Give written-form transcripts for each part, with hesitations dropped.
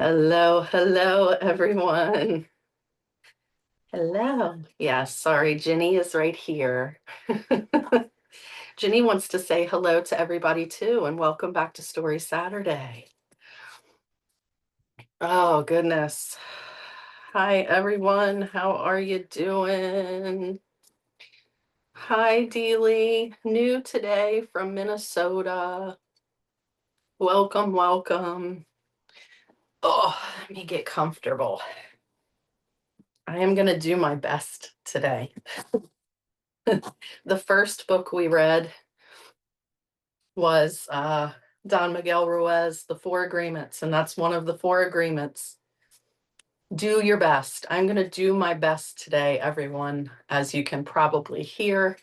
Hello, hello, everyone. Hello. Yeah, sorry, Ginny is right here. Ginny wants to say hello to everybody too, and welcome back to Story Saturday. Oh, goodness. Hi, everyone. How are you doing? Hi, Deely. New today from Minnesota. Welcome, welcome. Oh, let me get comfortable. I am going to do my best today. The first book we read was Don Miguel Ruiz, The Four Agreements, and that's one of the four agreements. Do your best. I'm going to do my best today, everyone. As you can probably hear,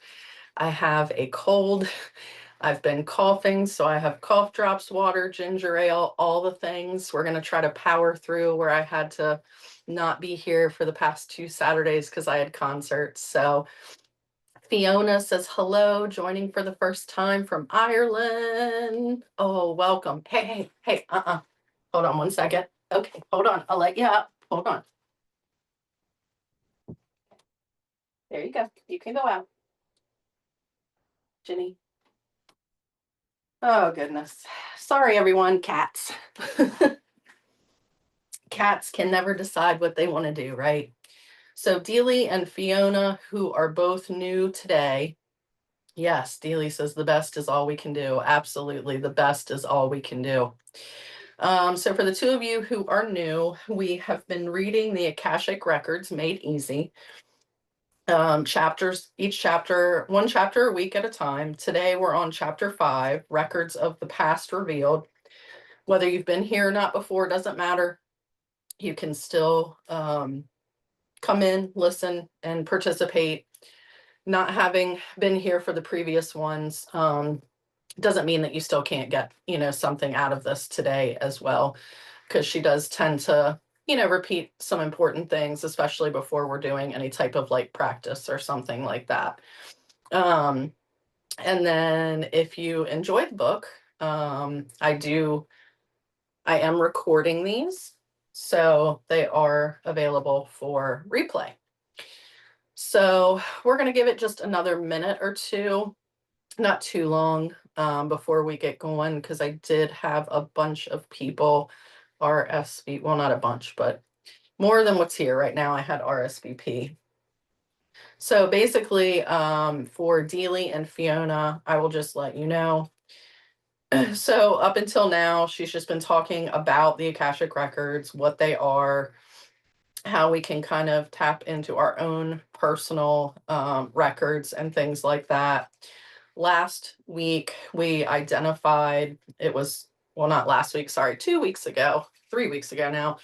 I have a cold. I've been coughing, so I have cough drops, water, ginger ale, all the things. We're going to try to power through where I had to not be here for the past 2 Saturdays because I had concerts. So Fiona says hello, joining for the first time from Ireland. Oh, welcome. Hey. Hold on 1 second. Okay, hold on. I'll let you up. Hold on. There you go. You can go out, Ginny. Oh, goodness. Sorry, everyone. Cats. Cats can never decide what they want to do, right? So Deely and Fiona, who are both new today. Yes, Deely says the best is all we can do. Absolutely. The best is all we can do. So for the two of you who are new, we have been reading the Akashic Records Made Easy. Chapters, each chapter, one chapter a week at a time. Today we're on chapter 5, Records of the Past Revealed. Whether you've been here or not before, doesn't matter. You can still come in, listen, and participate. Not having been here for the previous ones doesn't mean that you still can't get, something out of this today as well, because she does tend to, repeat some important things, especially before we're doing any type of like practice or something like that. And then if you enjoy the book, I am recording these, so they are available for replay. So we're going to give it just another minute or two, not too long, before we get going, because I did have a bunch of people RSVP. Well, not a bunch, but more than what's here right now. I had RSVP. So basically, for Deely and Fiona, I will just let you know. So up until now, she's just been talking about the Akashic Records, what they are, how we can kind of tap into our own personal records and things like that. Last week, we identified, well, not last week, sorry, 2 weeks ago, 3 weeks ago now,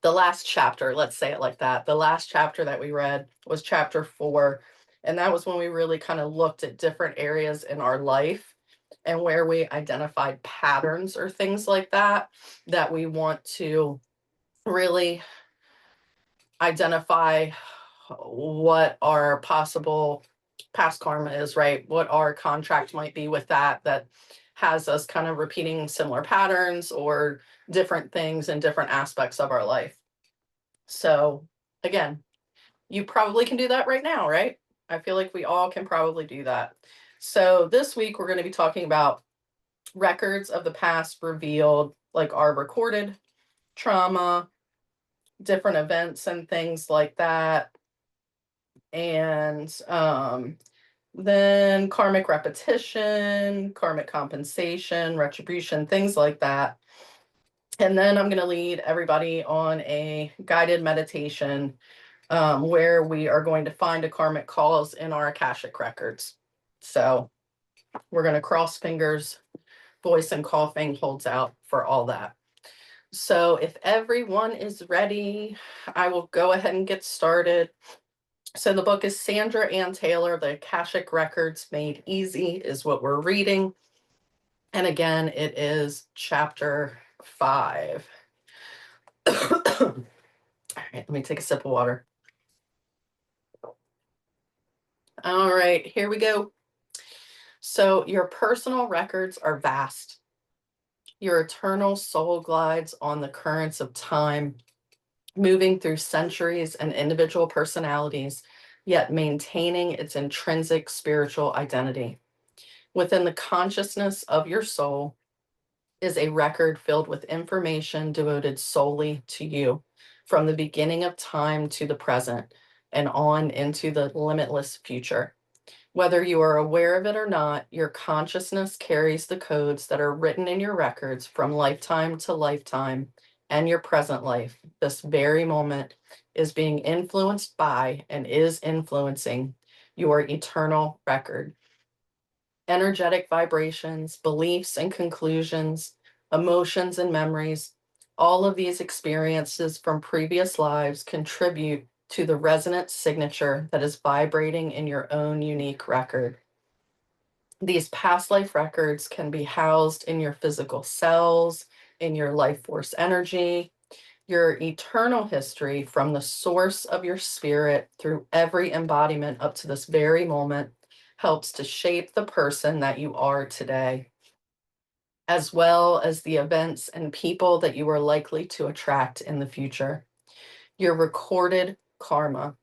the last chapter, let's say it like that. The last chapter that we read was chapter 4. And that was when we really kind of looked at different areas in our life and where we identified patterns or things like that we want to really identify what our possible past karma is, right? What our contract might be with that has us kind of repeating similar patterns or different things in different aspects of our life. So again, you probably can do that right now, right? I feel like we all can probably do that. So this week we're going to be talking about records of the past revealed, like our recorded trauma, different events and things like that. And then karmic repetition, karmic compensation, retribution, things like that. And then I'm going to lead everybody on a guided meditation where we are going to find a karmic cause in our Akashic records. So we're going to cross fingers, voice and coughing holds out for all that. So if everyone is ready, I will go ahead and get started. So the book is Sandra Anne Taylor, The Akashic Records Made Easy is what we're reading. And again, it is chapter 5. All right, let me take a sip of water. All right, here we go. So your personal records are vast. Your eternal soul glides on the currents of time, moving through centuries and individual personalities, yet maintaining its intrinsic spiritual identity. Within the consciousness of your soul is a record filled with information devoted solely to you, from the beginning of time to the present and on into the limitless future. Whether you are aware of it or not, your consciousness carries the codes that are written in your records from lifetime to lifetime and your present life. This very moment is being influenced by and is influencing your eternal record. Energetic vibrations, beliefs and conclusions, emotions and memories, all of these experiences from previous lives contribute to the resonant signature that is vibrating in your own unique record. These past life records can be housed in your physical cells, in your life force energy, your eternal history from the source of your spirit through every embodiment up to this very moment helps to shape the person that you are today, as well as the events and people that you are likely to attract in the future. Your recorded karma.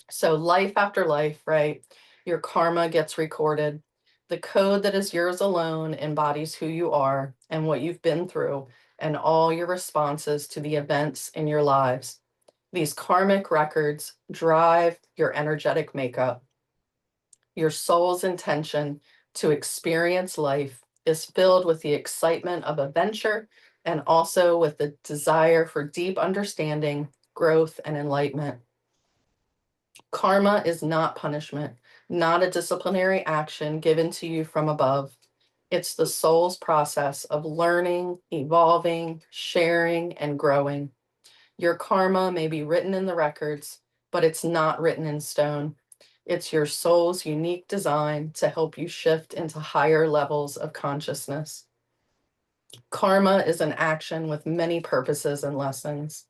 So life after life, right? Your karma gets recorded. The code that is yours alone embodies who you are and what you've been through and all your responses to the events in your lives. These karmic records drive your energetic makeup. Your soul's intention to experience life is filled with the excitement of adventure and also with the desire for deep understanding, growth, and enlightenment. Karma is not punishment, not a disciplinary action given to you from above. It's the soul's process of learning, evolving, sharing, and growing. Your karma may be written in the records, but it's not written in stone. It's your soul's unique design to help you shift into higher levels of consciousness. Karma is an action with many purposes and lessons.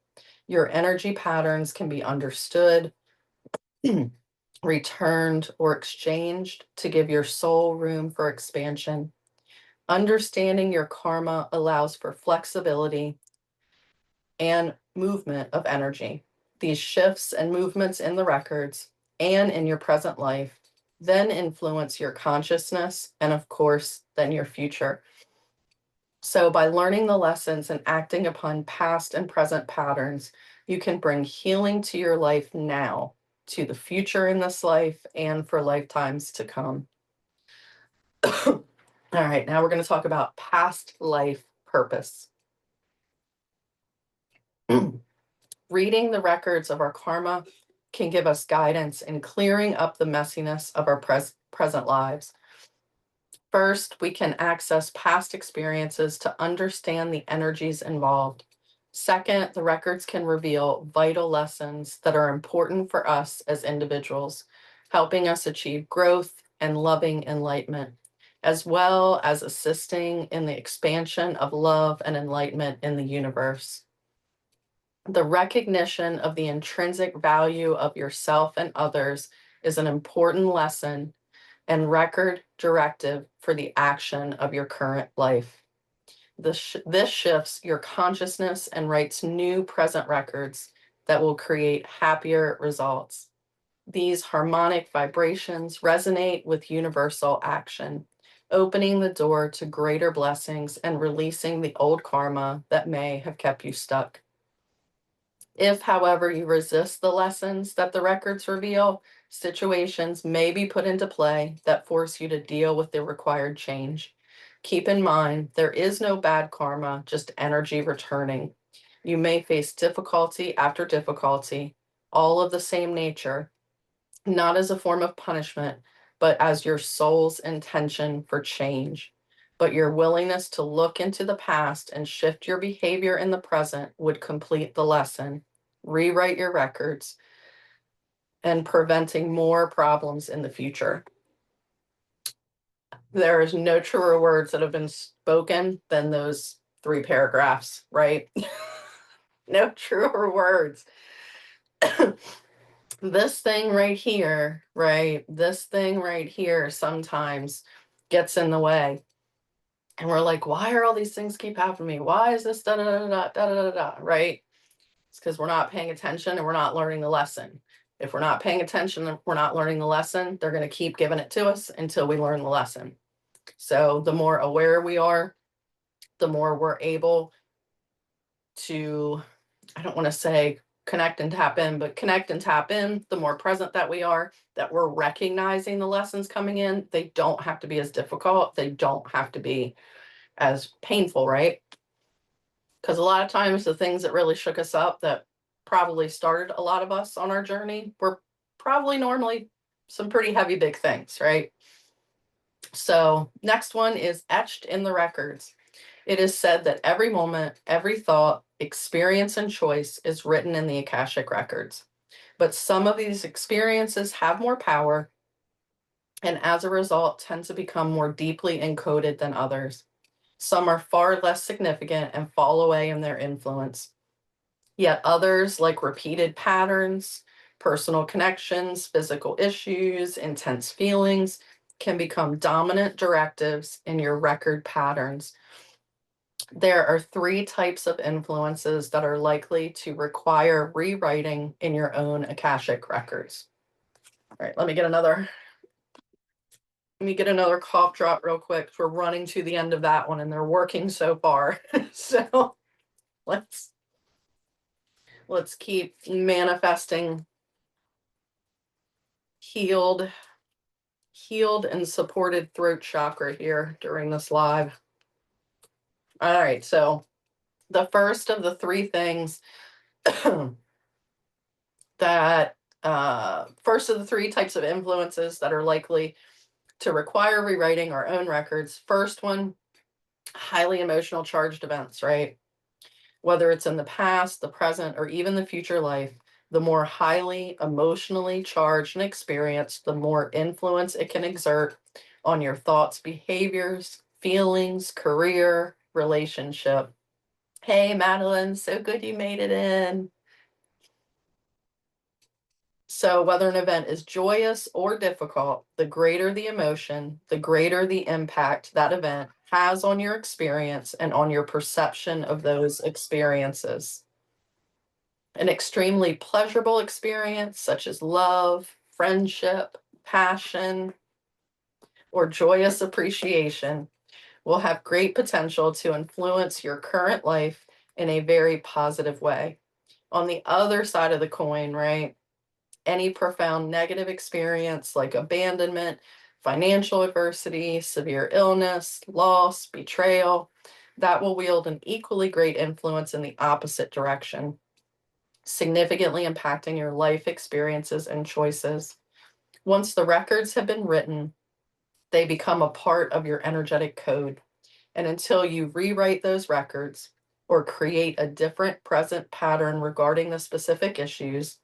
Your energy patterns can be understood, returned, or exchanged to give your soul room for expansion. Understanding your karma allows for flexibility and movement of energy. These shifts and movements in the records and in your present life then influence your consciousness and, of course, then your future. So, by learning the lessons and acting upon past and present patterns, you can bring healing to your life now, to the future in this life, and for lifetimes to come. All right, now we're going to talk about past life purpose. Reading the records of our karma can give us guidance in clearing up the messiness of our present lives. First, we can access past experiences to understand the energies involved. Second, the records can reveal vital lessons that are important for us as individuals, helping us achieve growth and loving enlightenment, as well as assisting in the expansion of love and enlightenment in the universe. The recognition of the intrinsic value of yourself and others is an important lesson and record directive for the action of your current life. This shifts your consciousness and writes new present records that will create happier results. These harmonic vibrations resonate with universal action, opening the door to greater blessings and releasing the old karma that may have kept you stuck. If, however, you resist the lessons that the records reveal, situations may be put into play that force you to deal with the required change. Keep in mind, there is no bad karma, just energy returning. You may face difficulty after difficulty, all of the same nature, not as a form of punishment, but as your soul's intention for change. But your willingness to look into the past and shift your behavior in the present would complete the lesson, rewrite your records, and preventing more problems in the future. There is no truer words that have been spoken than those 3 paragraphs, right? No truer words. This thing right here, right? This thing right here sometimes gets in the way. And we're like, why are all these things keep happening to me? Why is this da da da da da da da da, right? It's because we're not paying attention and we're not learning the lesson. If we're not paying attention and we're not learning the lesson, they're going to keep giving it to us until we learn the lesson. So the more aware we are, the more we're able to, I don't want to say connect and tap in, but connect and tap in, the more present that we are, that we're recognizing the lessons coming in. They don't have to be as difficult. They don't have to be as painful, right? Because a lot of times the things that really shook us up that probably started a lot of us on our journey were probably normally some pretty heavy, big things, right? So next one is etched in the records. It is said that every moment, every thought, experience, and choice is written in the Akashic Records. But some of these experiences have more power and as a result tend to become more deeply encoded than others. Some are far less significant and fall away in their influence. Yet others, like repeated patterns, personal connections, physical issues, intense feelings, can become dominant directives in your record patterns. There are 3 types of influences that are likely to require rewriting in your own Akashic records. All right, let me get another cough drop real quick. We're running to the end of that one and they're working so far. So let's keep manifesting healed and supported throat chakra here during this live. All right, so the first of the 3 things that first of the 3 types of influences that are likely to require rewriting our own records. First one, highly emotional charged events, right? Whether it's in the past, the present, or even the future life, the more highly emotionally charged an experience, the more influence it can exert on your thoughts, behaviors, feelings, career, relationship. Hey, Madeline, so good you made it in. So whether an event is joyous or difficult, the greater the emotion, the greater the impact that event has on your experience and on your perception of those experiences. An extremely pleasurable experience, such as love, friendship, passion, or joyous appreciation, will have great potential to influence your current life in a very positive way. On the other side of the coin, right? Any profound negative experience like abandonment, financial adversity, severe illness, loss, betrayal, that will wield an equally great influence in the opposite direction, significantly impacting your life experiences and choices. Once the records have been written, they become a part of your energetic code. And until you rewrite those records or create a different present pattern regarding the specific issues,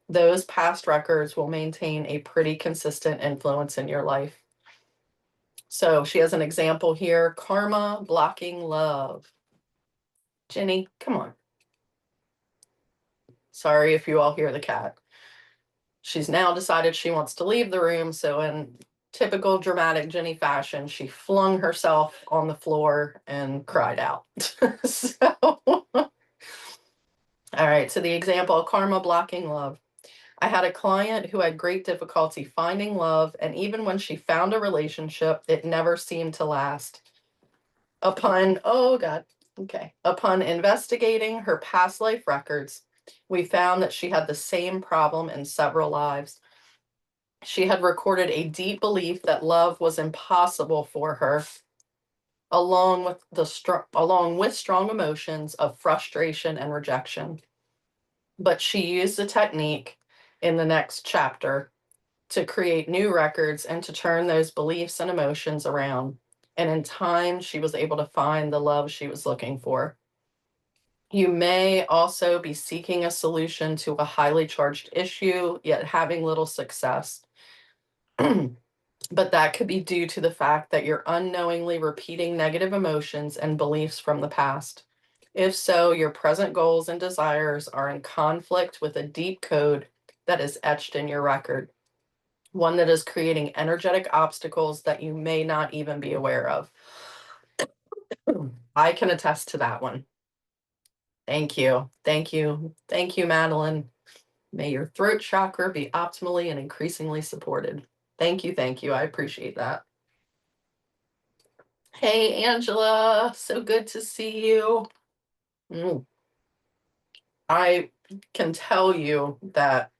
those past records will maintain a pretty consistent influence in your life. So she has an example here, karma blocking love. Jenny, come on. Sorry if you all hear the cat. She's now decided she wants to leave the room. So in typical dramatic Jenny fashion, she flung herself on the floor and cried out. So, all right. So the example of karma blocking love. I had a client who had great difficulty finding love, and even when she found a relationship, it never seemed to last. Upon investigating her past life records, we found that she had the same problem in several lives. She had recorded a deep belief that love was impossible for her, along with strong emotions of frustration and rejection. But she used the technique in the next chapter to create new records and to turn those beliefs and emotions around. And in time, she was able to find the love she was looking for. You may also be seeking a solution to a highly charged issue, yet having little success. But that could be due to the fact that you're unknowingly repeating negative emotions and beliefs from the past. If so, your present goals and desires are in conflict with a deep code that is etched in your record. one that is creating energetic obstacles that you may not even be aware of. I can attest to that one. Thank you. Thank you. Thank you, Madeline. May your throat chakra be optimally and increasingly supported. Thank you. Thank you. I appreciate that. Hey, Angela. So good to see you. I can tell you that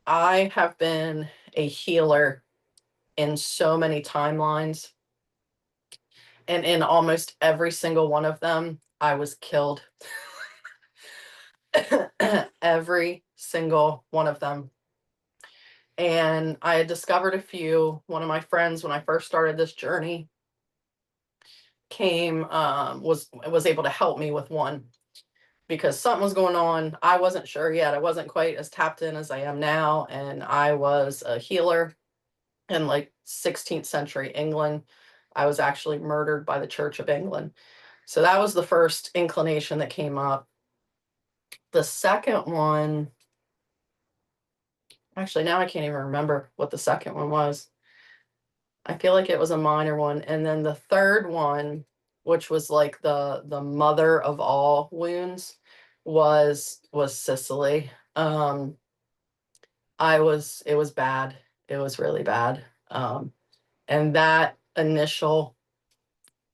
I have been a healer in so many timelines, and in almost every single one of them, I was killed. Every single one of them. And I had discovered a few. One of my friends, when I first started this journey, was able to help me with one because something was going on. I wasn't sure yet. I wasn't quite as tapped in as I am now, and I was a healer in like 16th century England. I was actually murdered by the Church of England. So that was the first inclination that came up. The second one, actually, now I can't even remember what the second one was. I feel like it was a minor one. And then the third one, which was like the mother of all wounds, was Sicily. It was bad. It was really bad. And that initial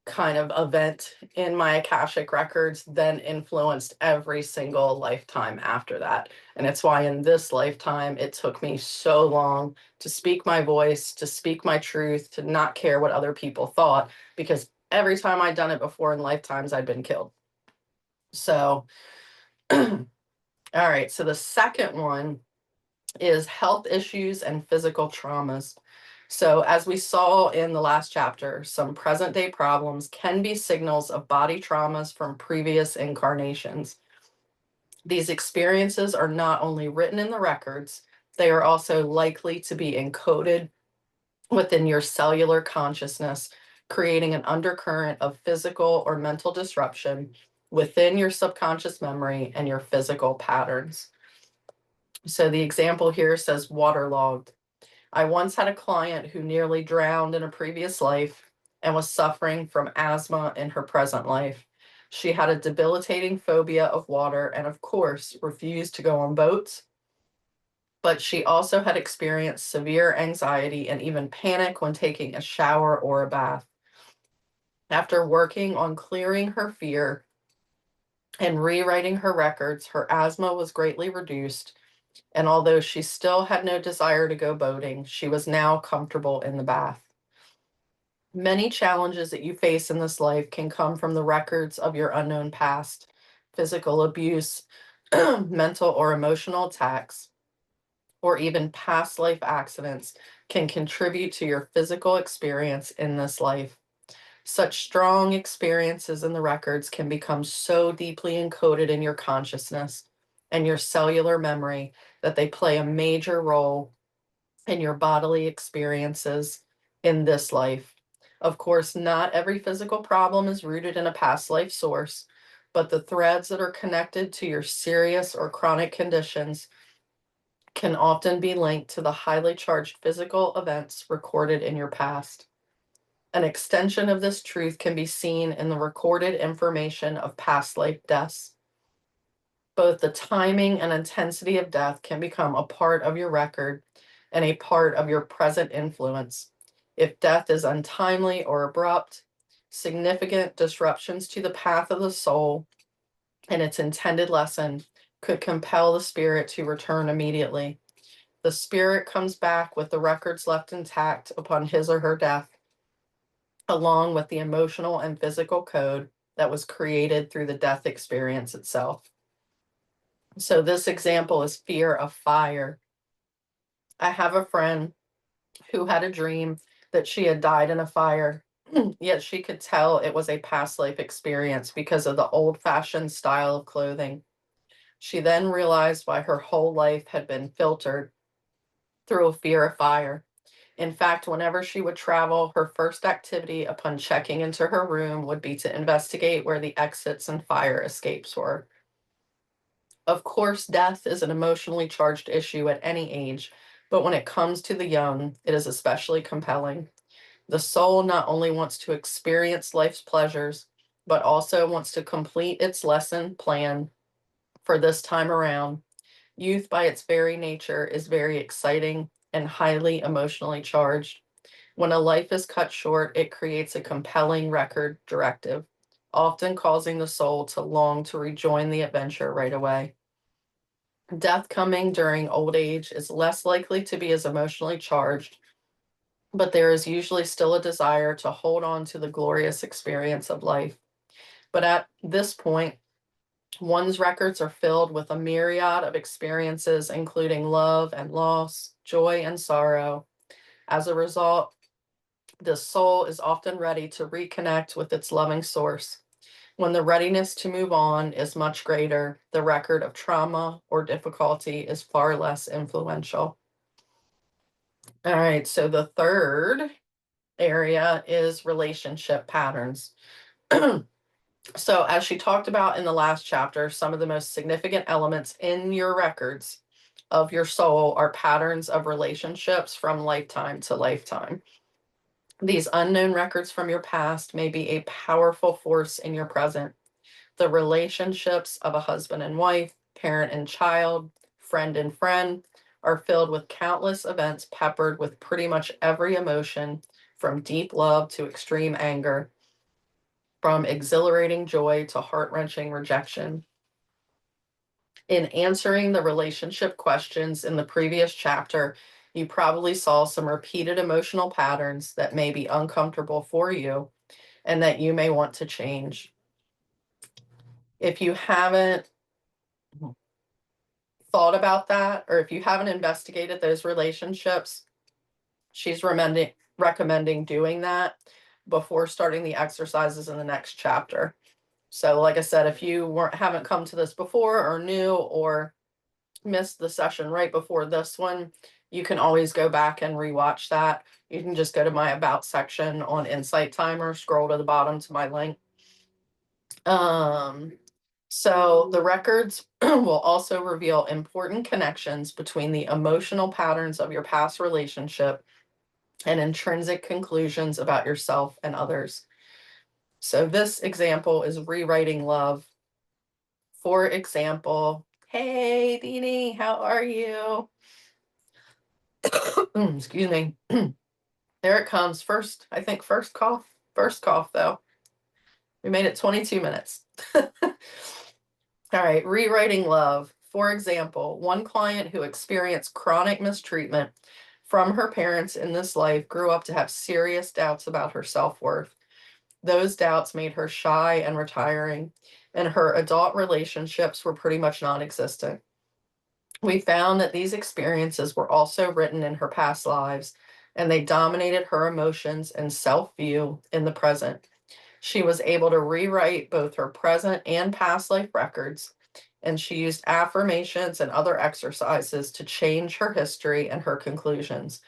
kind of event in my Akashic records then influenced every single lifetime after that. And it's why in this lifetime, it took me so long to speak my voice, to speak my truth, to not care what other people thought, because every time I'd done it before in lifetimes, I'd been killed. So, all right. So the second one is health issues and physical traumas. So, as we saw in the last chapter, some present day problems can be signals of body traumas from previous incarnations. These experiences are not only written in the records, they are also likely to be encoded within your cellular consciousness, creating an undercurrent of physical or mental disruption within your subconscious memory and your physical patterns. So, the example here says waterlogged. I once had a client who nearly drowned in a previous life and was suffering from asthma in her present life. She had a debilitating phobia of water and, of course, refused to go on boats. But she also had experienced severe anxiety and even panic when taking a shower or a bath. After working on clearing her fear and rewriting her records, her asthma was greatly reduced. And although she still had no desire to go boating, she was now comfortable in the bath. Many challenges that you face in this life can come from the records of your unknown past. Physical abuse, mental or emotional attacks, or even past life accidents can contribute to your physical experience in this life. Such strong experiences in the records can become so deeply encoded in your consciousness and your cellular memory that they play a major role in your bodily experiences in this life. Of course, not every physical problem is rooted in a past life source, but the threads that are connected to your serious or chronic conditions can often be linked to the highly charged physical events recorded in your past. An extension of this truth can be seen in the recorded information of past life deaths. Both the timing and intensity of death can become a part of your record and a part of your present influence. If death is untimely or abrupt, significant disruptions to the path of the soul and its intended lesson could compel the spirit to return immediately. The spirit comes back with the records left intact upon his or her death, along with the emotional and physical code that was created through the death experience itself. So this example is fear of fire. I have a friend who had a dream that she had died in a fire, yet she could tell it was a past life experience because of the old-fashioned style of clothing. She then realized why her whole life had been filtered through a fear of fire. In fact, whenever she would travel, her first activity upon checking into her room would be to investigate where the exits and fire escapes were. Of course, death is an emotionally charged issue at any age, But when it comes to the young, it is especially compelling. The soul not only wants to experience life's pleasures, but also wants to complete its lesson plan for this time around. Youth, by its very nature, is very exciting and highly emotionally charged. When a life is cut short, it creates a compelling record directive, often causing the soul to long to rejoin the adventure right away. Death coming during old age is less likely to be as emotionally charged, but there is usually still a desire to hold on to the glorious experience of life. But at this point, one's records are filled with a myriad of experiences, including love and loss, joy and sorrow. As a result, the soul is often ready to reconnect with its loving source. When the readiness to move on is much greater, the record of trauma or difficulty is far less influential. All right, so the third area is relationship patterns. So, as she talked about in the last chapter, some of the most significant elements in your records of your soul are patterns of relationships from lifetime to lifetime. These unknown records from your past may be a powerful force in your present. The relationships of a husband and wife, parent and child, friend and friend are filled with countless events peppered with pretty much every emotion, from deep love to extreme anger, from exhilarating joy to heart-wrenching rejection. In answering the relationship questions in the previous chapter, you probably saw some repeated emotional patterns that may be uncomfortable for you and that you may want to change. If you haven't thought about that, or if you haven't investigated those relationships, she's recommending doing that before starting the exercises in the next chapter. So, like I said, if you haven't come to this before or new or missed the session right before this one, you can always go back and rewatch that. You can just go to my About section on Insight Timer, scroll to the bottom to my link. So the records will also reveal important connections between the emotional patterns of your past relationship and intrinsic conclusions about yourself and others. So this example is rewriting love. For example, hey, Deanie, how are you? Excuse me. There it comes. First, I think first cough. First cough, though. We made it 22 minutes. All right, rewriting love. For example, one client who experienced chronic mistreatment from her parents in this life grew up to have serious doubts about her self-worth. Those doubts made her shy and retiring, and her adult relationships were pretty much non-existent. We found that these experiences were also written in her past lives, and they dominated her emotions and self-view in the present. She was able to rewrite both her present and past life records, and she used affirmations and other exercises to change her history and her conclusions.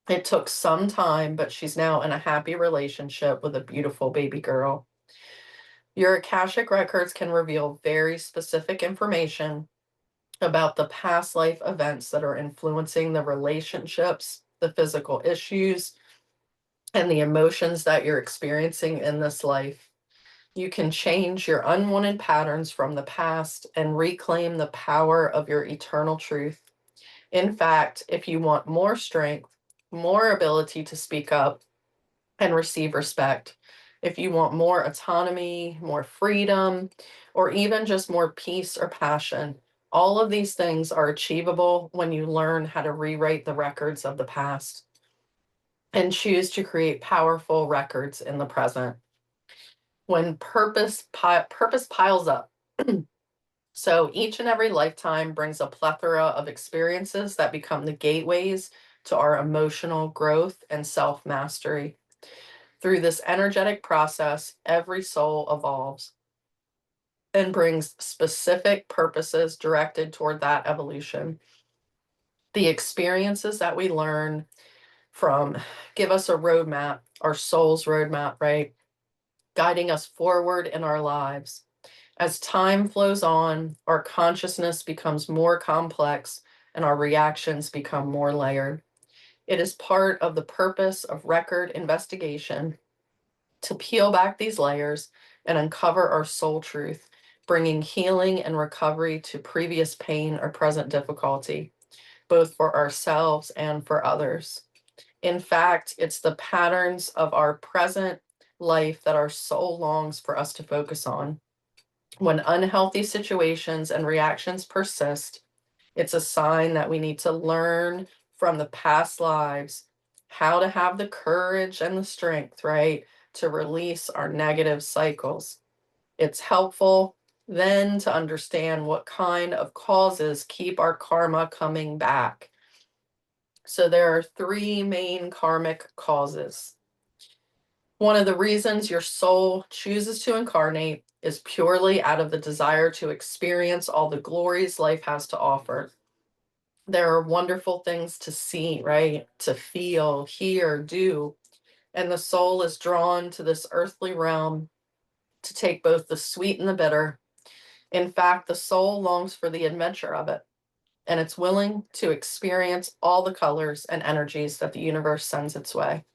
It took some time, but she's now in a happy relationship with a beautiful baby girl. Your Akashic records can reveal very specific information about the past life events that are influencing the relationships, the physical issues, and the emotions that you're experiencing in this life. You can change your unwanted patterns from the past and reclaim the power of your eternal truth. In fact, if you want more strength, more ability to speak up and receive respect, if you want more autonomy, more freedom, or even just more peace or passion, all of these things are achievable when you learn how to rewrite the records of the past and choose to create powerful records in the present. When purpose piles up, so each and every lifetime brings a plethora of experiences that become the gateways to our emotional growth and self-mastery. Through this energetic process, every soul evolves and brings specific purposes directed toward that evolution. The experiences that we learn from give us a roadmap, our soul's roadmap, right? Guiding us forward in our lives. As time flows on, our consciousness becomes more complex, and our reactions become more layered. It is part of the purpose of record investigation to peel back these layers and uncover our soul truth, bringing healing and recovery to previous pain or present difficulty, both for ourselves and for others. In fact, it's the patterns of our present life that our soul longs for us to focus on. When unhealthy situations and reactions persist, it's a sign that we need to learn from the past lives how to have the courage and the strength, right, to release our negative cycles. It's helpful then to understand what kind of causes keep our karma coming back. So there are three main karmic causes. One of the reasons your soul chooses to incarnate is purely out of the desire to experience all the glories life has to offer. There are wonderful things to see, right? To feel, hear, do. And the soul is drawn to this earthly realm to take both the sweet and the bitter. In fact, the soul longs for the adventure of it, and it's willing to experience all the colors and energies that the universe sends its way.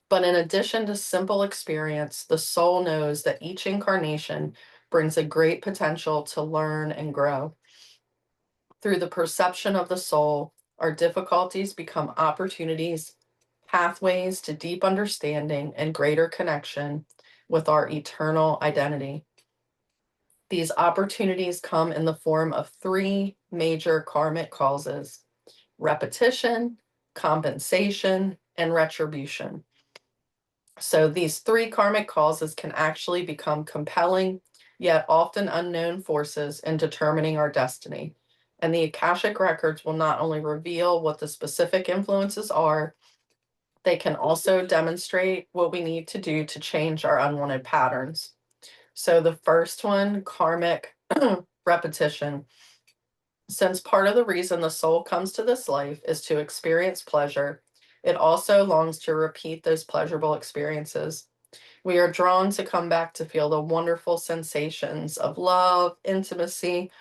But in addition to simple experience, the soul knows that each incarnation brings a great potential to learn and grow. Through the perception of the soul, our difficulties become opportunities, pathways to deep understanding and greater connection with our eternal identity. These opportunities come in the form of three major karmic causes: repetition, compensation, and retribution. So these three karmic causes can actually become compelling, yet often unknown forces in determining our destiny. And the Akashic Records will not only reveal what the specific influences are, they can also demonstrate what we need to do to change our unwanted patterns. So the first one, karmic repetition. Since part of the reason the soul comes to this life is to experience pleasure, it also longs to repeat those pleasurable experiences. We are drawn to come back to feel the wonderful sensations of love, intimacy,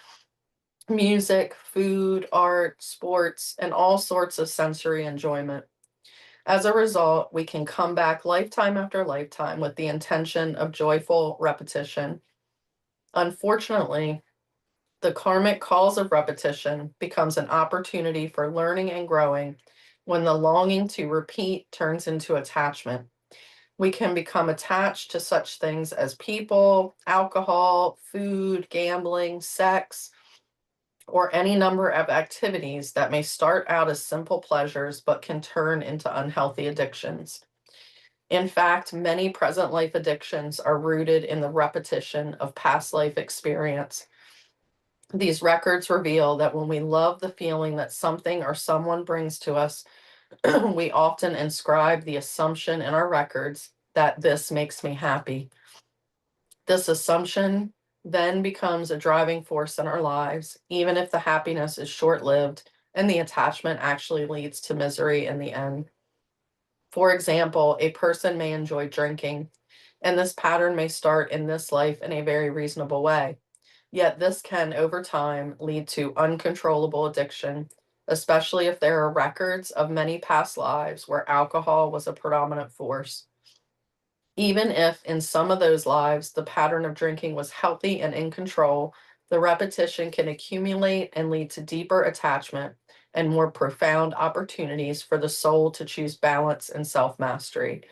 music, food, art, sports, and all sorts of sensory enjoyment. As a result, we can come back lifetime after lifetime with the intention of joyful repetition. Unfortunately, the karmic cause of repetition becomes an opportunity for learning and growing when the longing to repeat turns into attachment. We can become attached to such things as people, alcohol, food, gambling, sex, or any number of activities that may start out as simple pleasures but can turn into unhealthy addictions. In fact, many present life addictions are rooted in the repetition of past life experience. These records reveal that when we love the feeling that something or someone brings to us, we often inscribe the assumption in our records that this makes me happy. This assumption then becomes a driving force in our lives, even if the happiness is short lived and the attachment actually leads to misery in the end. For example, a person may enjoy drinking, and this pattern may start in this life in a very reasonable way. Yet this can, over time, lead to uncontrollable addiction, especially if there are records of many past lives where alcohol was a predominant force. Even if in some of those lives the pattern of drinking was healthy and in control, the repetition can accumulate and lead to deeper attachment and more profound opportunities for the soul to choose balance and self mastery.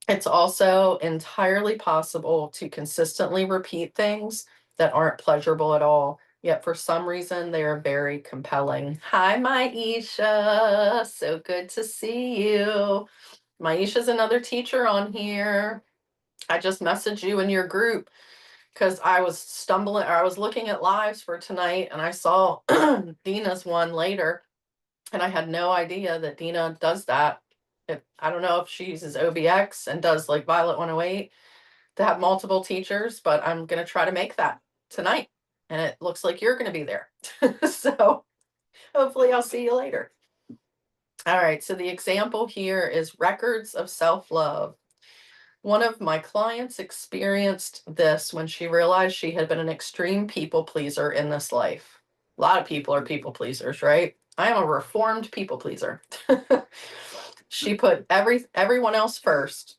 It's also entirely possible to consistently repeat things that aren't pleasurable at all, yet for some reason they are very compelling. Hi, Maisha. So good to see you. Maisha's another teacher on here. I just messaged you in your group because I was stumbling, or I was looking at lives for tonight and I saw Dina's one later, and I had no idea that Dina does that. I don't know if she uses OBX and does like Violet 108 to have multiple teachers, but I'm going to try to make that tonight. And it looks like you're going to be there. So hopefully I'll see you later. All right. So the example here is records of self-love. One of my clients experienced this when she realized she had been an extreme people pleaser in this life. A lot of people are people pleasers, right? I am a reformed people pleaser. She put everyone else first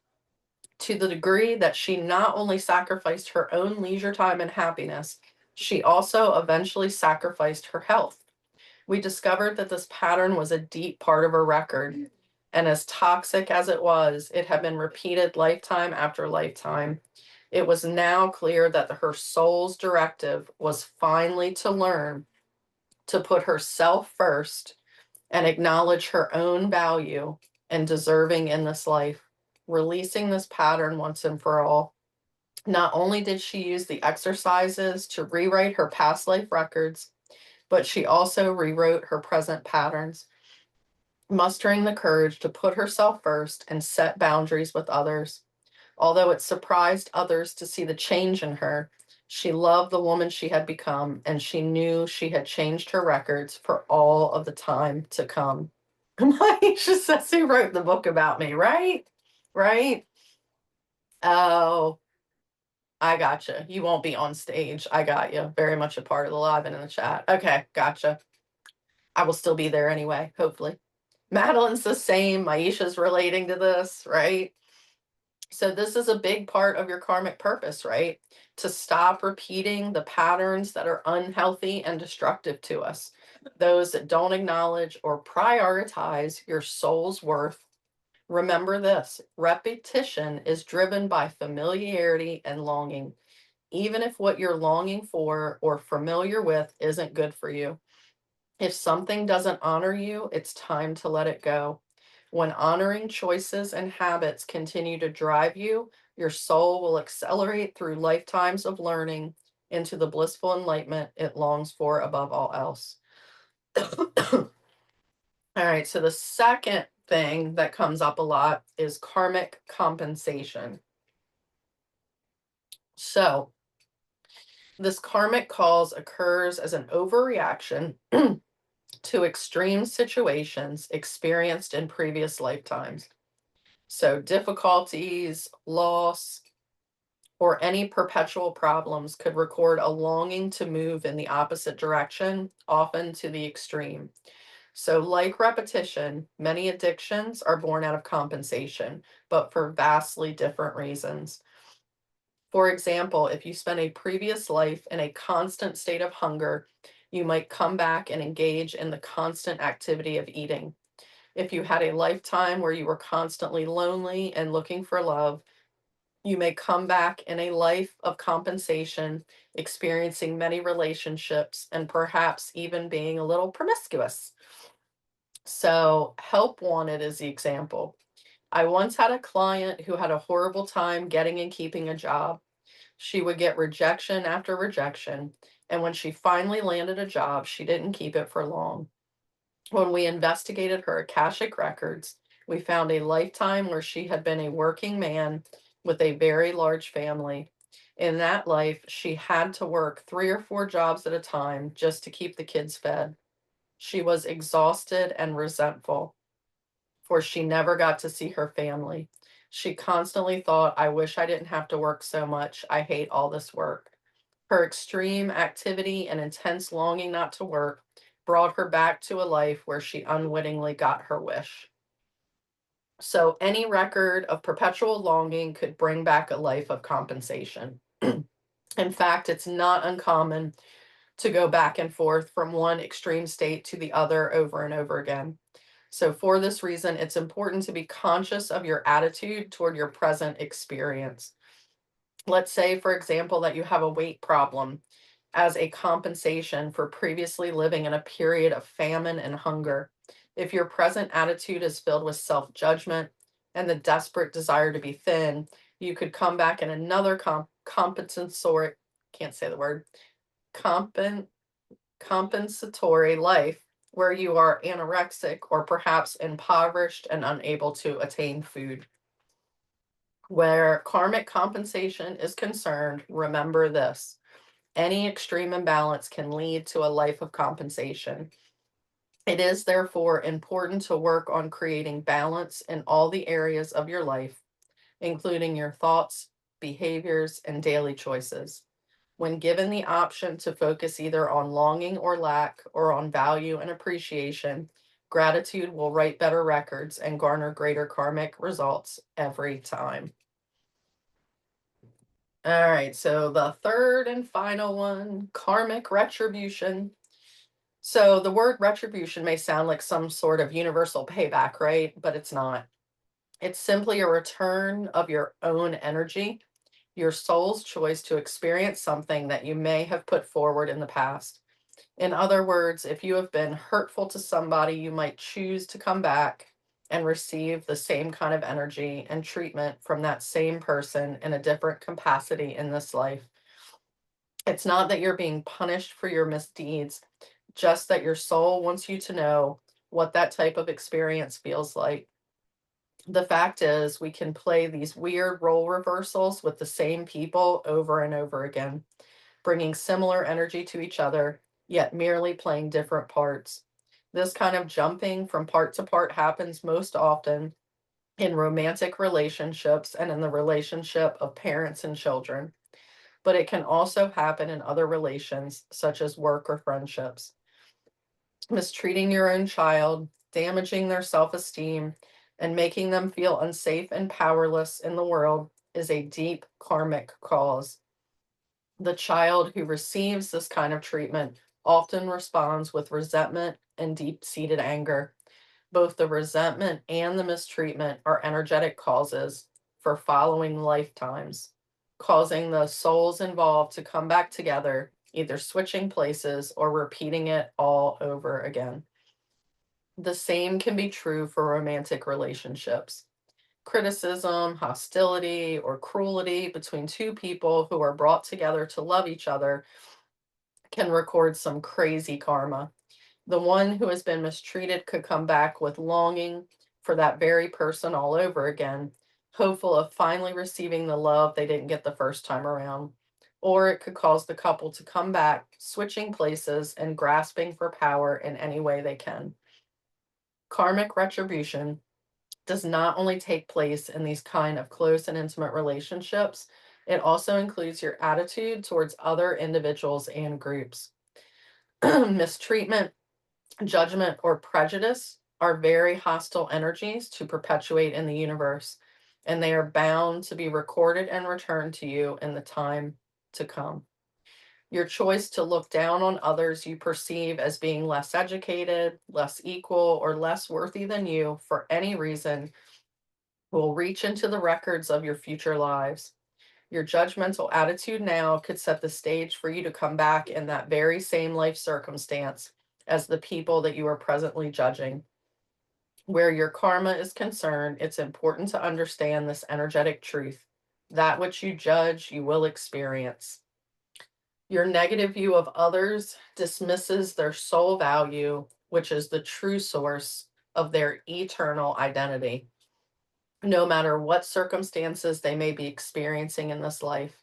to the degree that she not only sacrificed her own leisure time and happiness, she also eventually sacrificed her health. We discovered that this pattern was a deep part of her record, and as toxic as it was, it had been repeated lifetime after lifetime. It was now clear that her soul's directive was finally to learn to put herself first and acknowledge her own value and deserving in this life, releasing this pattern once and for all. Not only did she use the exercises to rewrite her past life records, but she also rewrote her present patterns, mustering the courage to put herself first and set boundaries with others. Although it surprised others to see the change in her, she loved the woman she had become, and she knew she had changed her records for all of the time to come. Maisha says who wrote the book about me, right? Right? Oh, I gotcha. You won't be on stage. I got you. Very much a part of the live and in the chat. Okay, gotcha. I will still be there anyway, hopefully. Madeline's the same. Maisha's relating to this, right? So this is a big part of your karmic purpose, right? To stop repeating the patterns that are unhealthy and destructive to us, those that don't acknowledge or prioritize your soul's worth. Remember this: repetition is driven by familiarity and longing, even if what you're longing for or familiar with isn't good for you. If something doesn't honor you, it's time to let it go. When honoring choices and habits continue to drive you, your soul will accelerate through lifetimes of learning into the blissful enlightenment it longs for above all else. All right, so the second thing that comes up a lot is karmic compensation. So, this karmic cause occurs as an overreaction to extreme situations experienced in previous lifetimes. So, difficulties, loss, or any perpetual problems could record a longing to move in the opposite direction, often to the extreme. So, like repetition, many addictions are born out of compensation, but for vastly different reasons. For example, if you spend a previous life in a constant state of hunger, you might come back and engage in the constant activity of eating. If you had a lifetime where you were constantly lonely and looking for love, you may come back in a life of compensation, experiencing many relationships and perhaps even being a little promiscuous. So, help wanted is the example. I once had a client who had a horrible time getting and keeping a job. She would get rejection after rejection, and when she finally landed a job, she didn't keep it for long. When we investigated her Akashic records, we found a lifetime where she had been a working man with a very large family. In that life, she had to work 3 or 4 jobs at a time just to keep the kids fed. She was exhausted and resentful, for she never got to see her family. She constantly thought, I wish I didn't have to work so much. I hate all this work. Her extreme activity and intense longing not to work brought her back to a life where she unwittingly got her wish. So, any record of perpetual longing could bring back a life of compensation. In fact, it's not uncommon to go back and forth from one extreme state to the other over and over again. So, for this reason, it's important to be conscious of your attitude toward your present experience. Let's say, for example, that you have a weight problem as a compensation for previously living in a period of famine and hunger. If your present attitude is filled with self judgment and the desperate desire to be thin, you could come back in another compensatory, can't say the word, compensatory life where you are anorexic or perhaps impoverished and unable to attain food. Where karmic compensation is concerned, remember this: any extreme imbalance can lead to a life of compensation. It is therefore important to work on creating balance in all the areas of your life, including your thoughts, behaviors, and daily choices. When given the option to focus either on longing or lack, or on value and appreciation, gratitude will write better records and garner greater karmic results every time. All right, so the third and final one, karmic retribution. So the word retribution may sound like some sort of universal payback, right? But it's not. It's simply a return of your own energy, your soul's choice to experience something that you may have put forward in the past. In other words, if you have been hurtful to somebody, you might choose to come back and receive the same kind of energy and treatment from that same person in a different capacity in this life. It's not that you're being punished for your misdeeds, just that your soul wants you to know what that type of experience feels like. The fact is, we can play these weird role reversals with the same people over and over again, bringing similar energy to each other, yet merely playing different parts. This kind of jumping from part to part happens most often in romantic relationships and in the relationship of parents and children, but it can also happen in other relations, such as work or friendships. Mistreating your own child, damaging their self esteem, and making them feel unsafe and powerless in the world is a deep karmic cause. The child who receives this kind of treatment often responds with resentment and deep seated anger. Both the resentment and the mistreatment are energetic causes for following lifetimes, causing the souls involved to come back together, either switching places or repeating it all over again. The same can be true for romantic relationships. Criticism, hostility, or cruelty between two people who are brought together to love each other can record some crazy karma. The one who has been mistreated could come back with longing for that very person all over again, hopeful of finally receiving the love they didn't get the first time around. Or it could cause the couple to come back, switching places and grasping for power in any way they can. Karmic retribution does not only take place in these kind of close and intimate relationships, it also includes your attitude towards other individuals and groups. Mistreatment, judgment, or prejudice are very hostile energies to perpetuate in the universe, and they are bound to be recorded and returned to you in the time to come. Your choice to look down on others you perceive as being less educated, less equal, or less worthy than you for any reason will reach into the records of your future lives. Your judgmental attitude now could set the stage for you to come back in that very same life circumstance as the people that you are presently judging. Where your karma is concerned, it's important to understand this energetic truth. That which you judge, you will experience. Your negative view of others dismisses their soul value, which is the true source of their eternal identity, no matter what circumstances they may be experiencing in this life.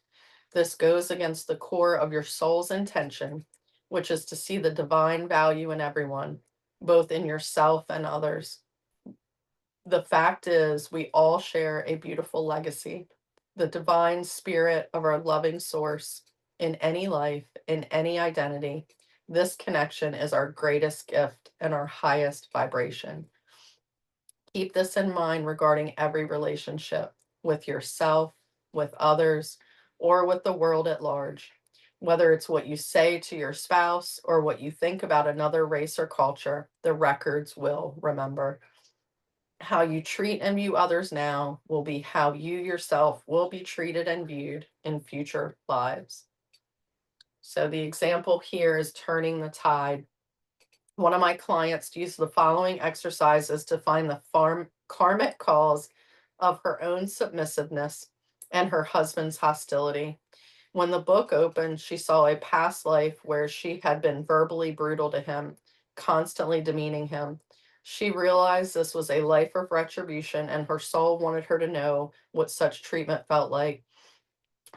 This goes against the core of your soul's intention, which is to see the divine value in everyone, both in yourself and others. The fact is, we all share a beautiful legacy, the divine spirit of our loving source in any life, in any identity. This connection is our greatest gift and our highest vibration. Keep this in mind regarding every relationship with yourself, with others, or with the world at large. Whether it's what you say to your spouse or what you think about another race or culture, the records will remember. How you treat and view others now will be how you yourself will be treated and viewed in future lives. So the example here is turning the tide. One of my clients used the following exercises to find the karmic cause of her own submissiveness and her husband's hostility. When the book opened, she saw a past life where she had been verbally brutal to him, constantly demeaning him. She realized this was a life of retribution, and her soul wanted her to know what such treatment felt like.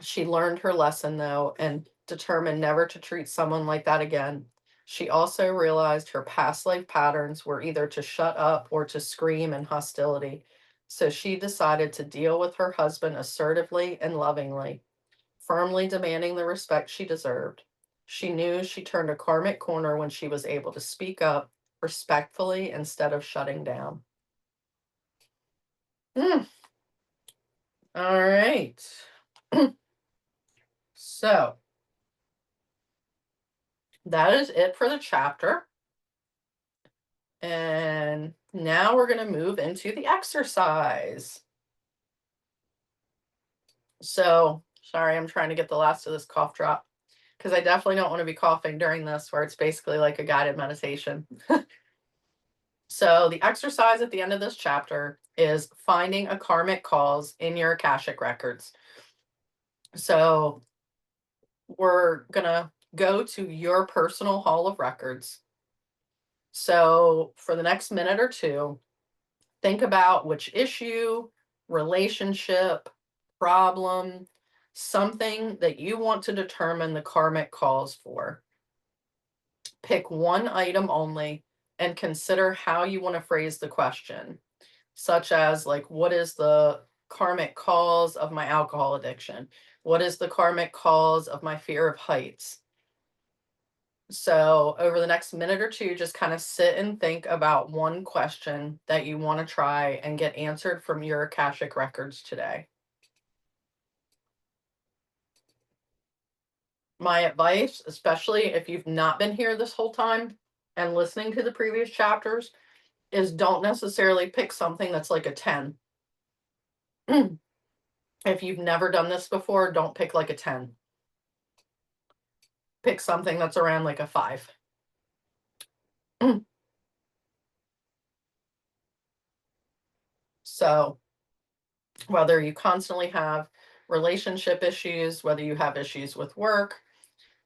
She learned her lesson, though, and determined never to treat someone like that again. She also realized her past life patterns were either to shut up or to scream in hostility. So she decided to deal with her husband assertively and lovingly. firmly demanding the respect she deserved. She knew she turned a karmic corner when she was able to speak up respectfully instead of shutting down. Mm, all right. So that is it for the chapter. And now we're going to move into the exercise. So, sorry, I'm trying to get the last of this cough drop because I definitely don't want to be coughing during this, where it's basically like a guided meditation. So, the exercise at the end of this chapter is finding a karmic cause in your Akashic records. So, we're going to go to your personal hall of records. So, for the next minute or two, think about which issue, relationship, problem, something that you want to determine the karmic cause for. Pick one item only and consider how you want to phrase the question, such as, like, what is the karmic cause of my alcohol addiction? What is the karmic cause of my fear of heights? So, over the next minute or two, just kind of sit and think about one question that you want to try and get answered from your Akashic records today. My advice, especially if you've not been here this whole time and listening to the previous chapters, is don't necessarily pick something that's like a 10. If you've never done this before, don't pick like a 10. Pick something that's around like a 5. So, whether you constantly have relationship issues, whether you have issues with work,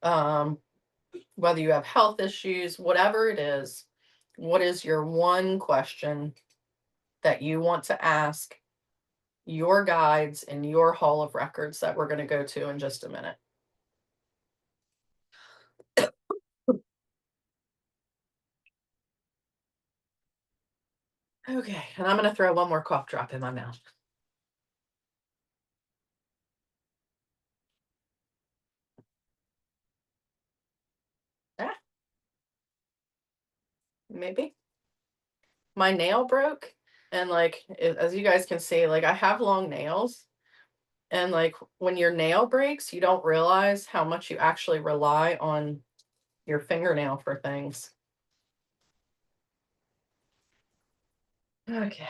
um, whether you have health issues, whatever it is, what is your one question that you want to ask your guides in your hall of records that we're going to go to in just a minute? Okay, and I'm going to throw one more cough drop in my mouth. Ah, maybe. My nail broke, and like, as you guys can see, like, I have long nails. And like, when your nail breaks, you don't realize how much you actually rely on your fingernail for things. Okay.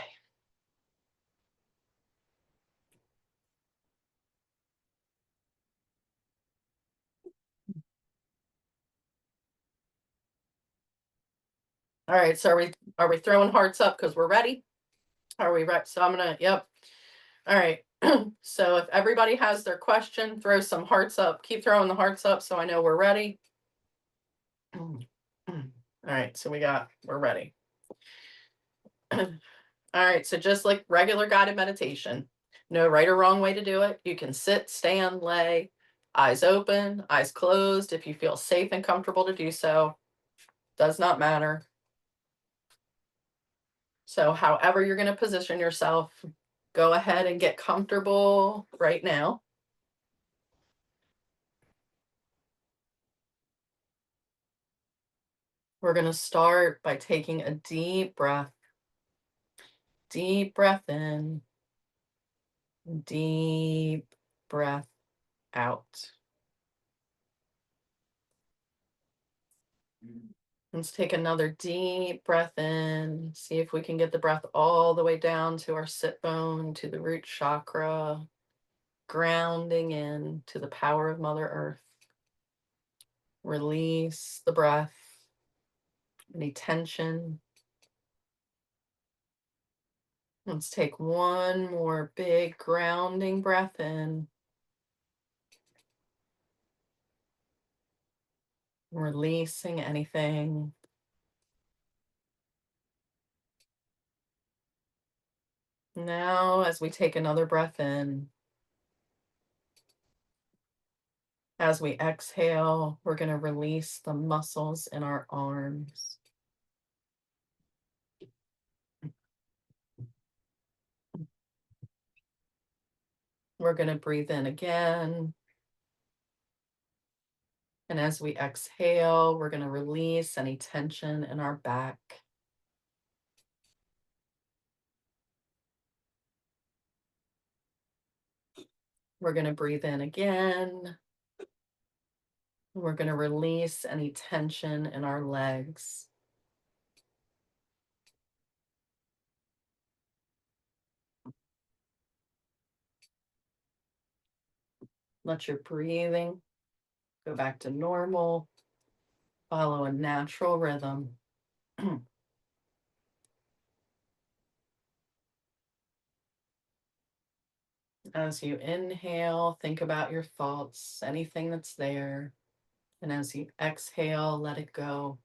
All right. So are we throwing hearts up because we're ready? Are we ready? So I'm gonna, yep. All right. So if everybody has their question, throw some hearts up. Keep throwing the hearts up so I know we're ready. All right. So we're ready. All right. So just like regular guided meditation, no right or wrong way to do it. You can sit, stand, lay, eyes open, eyes closed. If you feel safe and comfortable to do so, does not matter. So however you're going to position yourself, go ahead and get comfortable right now. We're going to start by taking a deep breath. Deep breath in, deep breath out. Let's take another deep breath in. See if we can get the breath all the way down to our sit bone, to the root chakra, grounding in to the power of Mother Earth. Release the breath, any tension. Let's take one more big grounding breath in. Releasing anything. Now, as we take another breath in, as we exhale, we're going to release the muscles in our arms. We're going to breathe in again. And as we exhale, we're going to release any tension in our back. We're going to breathe in again. We're going to release any tension in our legs. Let your breathing go back to normal. Follow a natural rhythm. As you inhale, think about your thoughts, anything that's there. And as you exhale, let it go.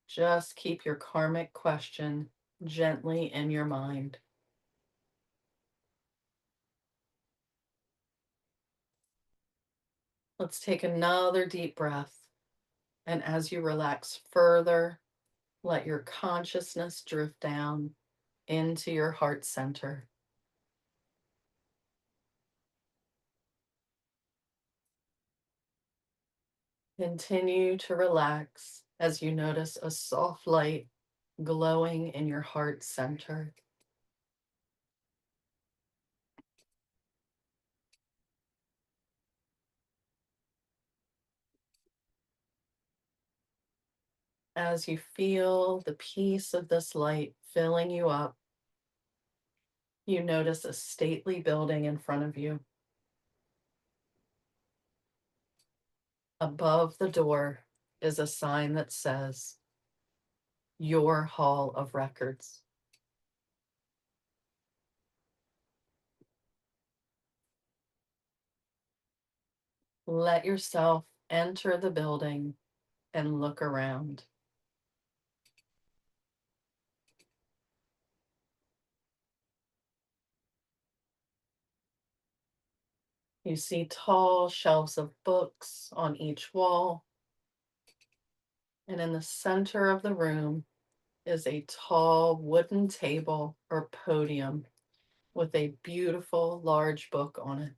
Just keep your karmic question gently in your mind. Let's take another deep breath. And as you relax further, let your consciousness drift down into your heart center. Continue to relax as you notice a soft light glowing in your heart center. As you feel the peace of this light filling you up, you notice a stately building in front of you. Above the door is a sign that says, "Your Hall of Records." Let yourself enter the building and look around. You see tall shelves of books on each wall, and in the center of the room is a tall wooden table or podium with a beautiful large book on it.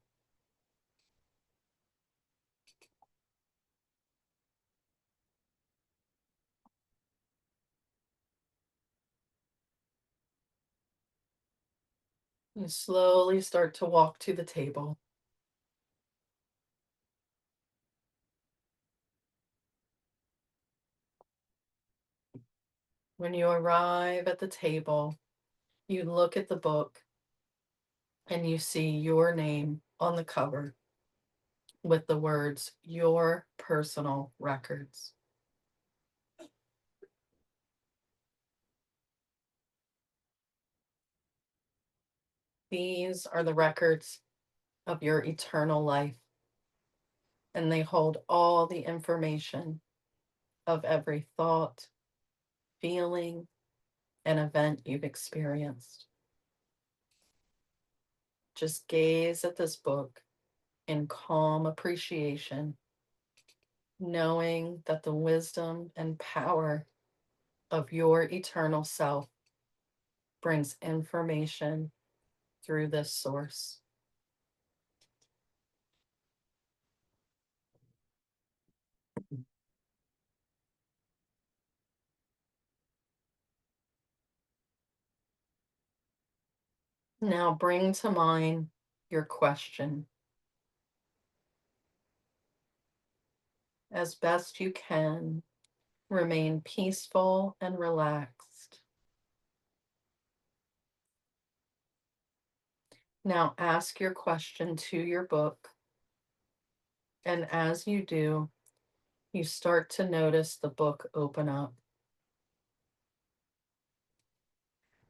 You slowly start to walk to the table. When you arrive at the table, you look at the book and you see your name on the cover with the words, "Your Personal Records." These are the records of your eternal life, and they hold all the information of every thought, feeling, and event you've experienced. Just gaze at this book in calm appreciation, knowing that the wisdom and power of your eternal self brings information through this source. Now bring to mind your question. As best you can, remain peaceful and relaxed. Now ask your question to your book, and as you do, you start to notice the book open up,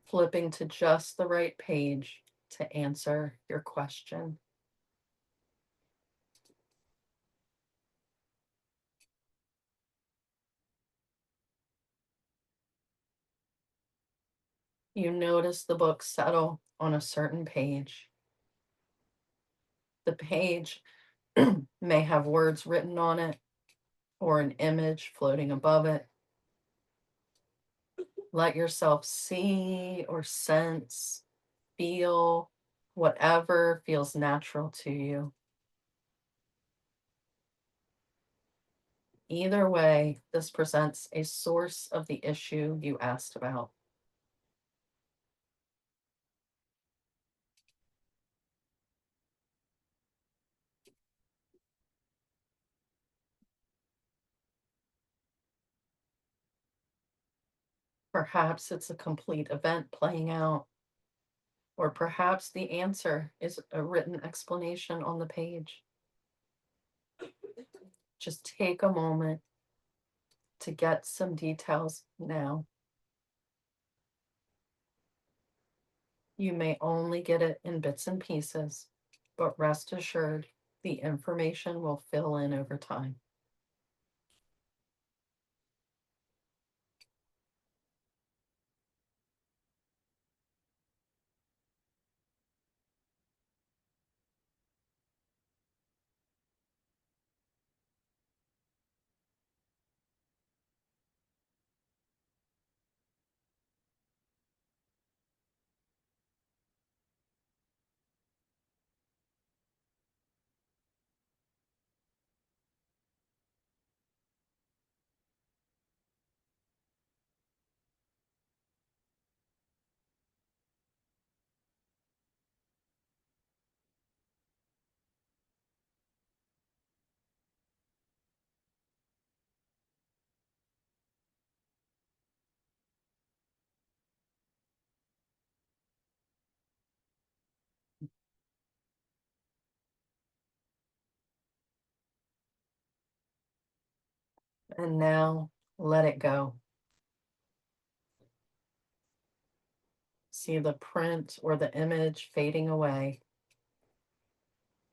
flipping to just the right page to answer your question. You notice the book settle on a certain page. The page may have words written on it or an image floating above it. Let yourself see or sense, feel whatever feels natural to you. Either way, this presents a source of the issue you asked about. Perhaps it's a complete event playing out, or perhaps the answer is a written explanation on the page. Just take a moment to get some details now. You may only get it in bits and pieces, but rest assured the information will fill in over time. And now let it go. See the print or the image fading away,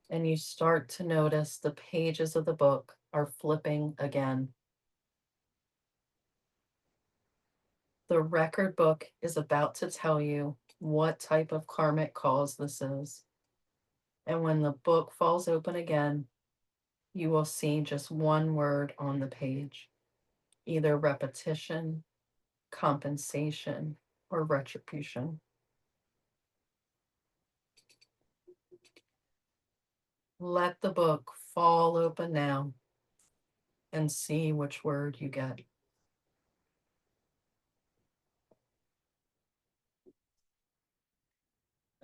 and you start to notice the pages of the book are flipping again. The record book is about to tell you what type of karmic cause this is. And when the book falls open again, you will see just one word on the page, either repetition, compensation, or retribution. Let the book fall open now and see which word you get.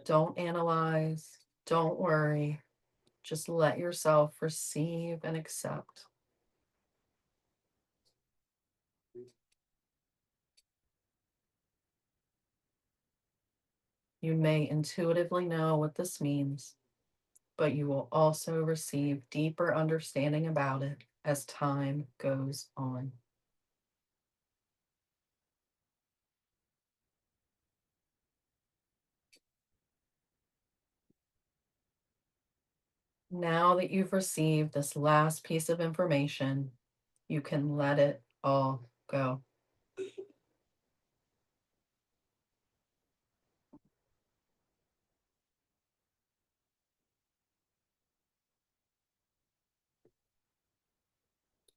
Don't analyze, don't worry, just let yourself receive and accept. You may intuitively know what this means, but you will also receive deeper understanding about it as time goes on. Now that you've received this last piece of information, you can let it all go.